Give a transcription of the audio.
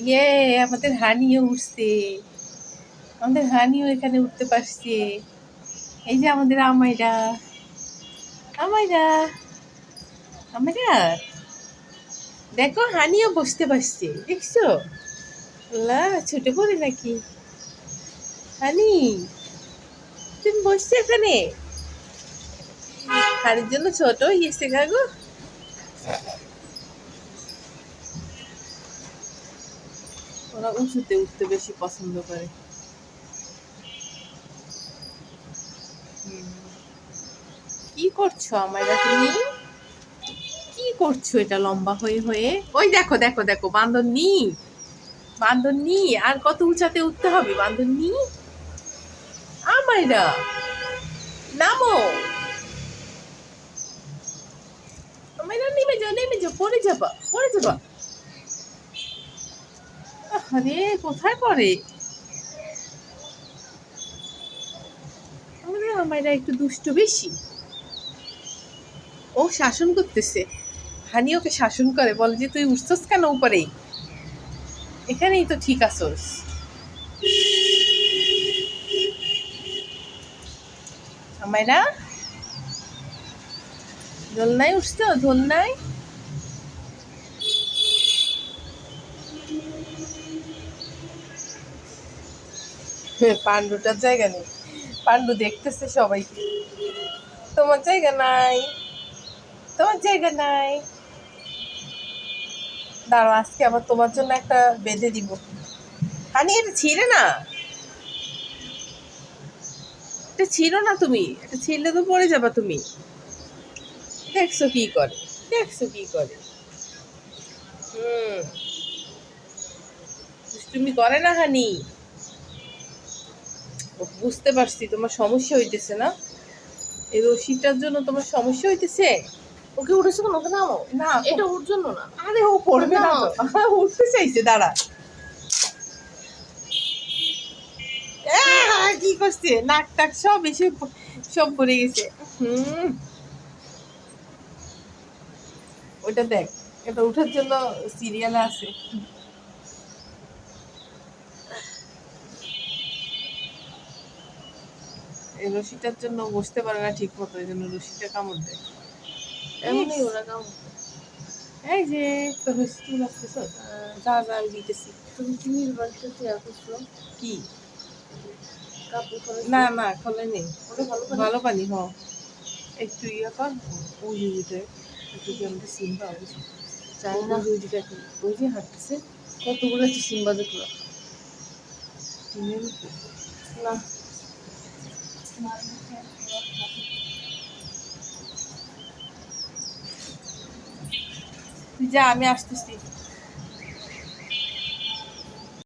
ইয়ে, আমাদের হানিও উঠছে। আমাদের হানিও এখানে উঠতে পারছে। এই যে আমাদের আমাইরা, আমাইরা, আমাইরা, দেখো হানিও বসতে পারছে, দেখছো? লা, ছুটে পড়ে নাকি? হানি, তুমি বসছো এখানে? হানির জন্য ছোট হয়েছে গো। ওরা উঁচুতে উঠতে বেশি পছন্দ করে। কি করছো আমাইরা তুমি? কি করছো এটা লম্বা হয়ে হয়ে? ওই দেখো দেখো দেখো, বান্দরনি, বান্দরনি, আর কত উঁচাতে উঠতে হবে বান্দরনি? আমাইরা, নামো, আমাইরা নেমে যাও, নেমে যাও, পড়ে যাবা, পড়ে যাবা। আরে কোথায় পড়ে? আমাদের আমাইরা একটু দুষ্টু বেশি। ও শাসন করতেছে। হানি ওকে শাসন করে, বলে যে তুই উঠছস কেন উপরেই? এখানেই তো ঠিক আছোস। আমাইরা, দোলনায় উঠছো? দোলনায়? পান্ডুটার জায়গা নেই। পান্ডু দেখতেছে সবাইকে। তোমার জায়গা নাই, তোমার জায়গা নাই। দাঁড়াও, আজকে আবার তোমার জন্য একটা বেঁধে দিব। হানি, এটা ছিঁড়ে না, এটা ছিঁড়ো না তুমি, এটা ছিঁড়লে তো পড়ে যাবা তুমি। দেখছো কি করে, দেখছো কি করে। দুষ্টুমি করে না হানি। বুঝতে পারছি তোমার সমস্যা হইতেছে না, এই রশিটার জন্য তোমার সমস্যা হইতেছে। ওকে উঠেছে কেন? ওকে নামো না, এটা ওর জন্য না। আরে ও পড়বে না তো, উঠতে চাইছে, দাঁড়া। কি করছে, নাক টাক সব এসে সব পড়ে গেছে। ওইটা দেখ, এটা উঠার জন্য সিরিয়ালে আছে। এই রশিটার জন্য বসতে পারে না ঠিক মতো, এই জন্য রশিটা কামড় দেয়। এমনি ওরা কাম। এই যে তোর রশি লাগতেছ, যা যা আমি দিতেছি। তুমি চিনির বাড়িতে শেয়ার করছো কি? কাপড় খোলা? না না, খোলে নেই। ওটা ভালো করে ভালো পানি, হ। একটু ইয়ে কর, ওই যে একটু কি আমাদের সিম্বা চাই না। ওই যে দেখো, ওই যে হাঁটতেছে। কতগুলো হচ্ছে সিম্বা দেখলো না। তুই যা, আমি আসতেছি।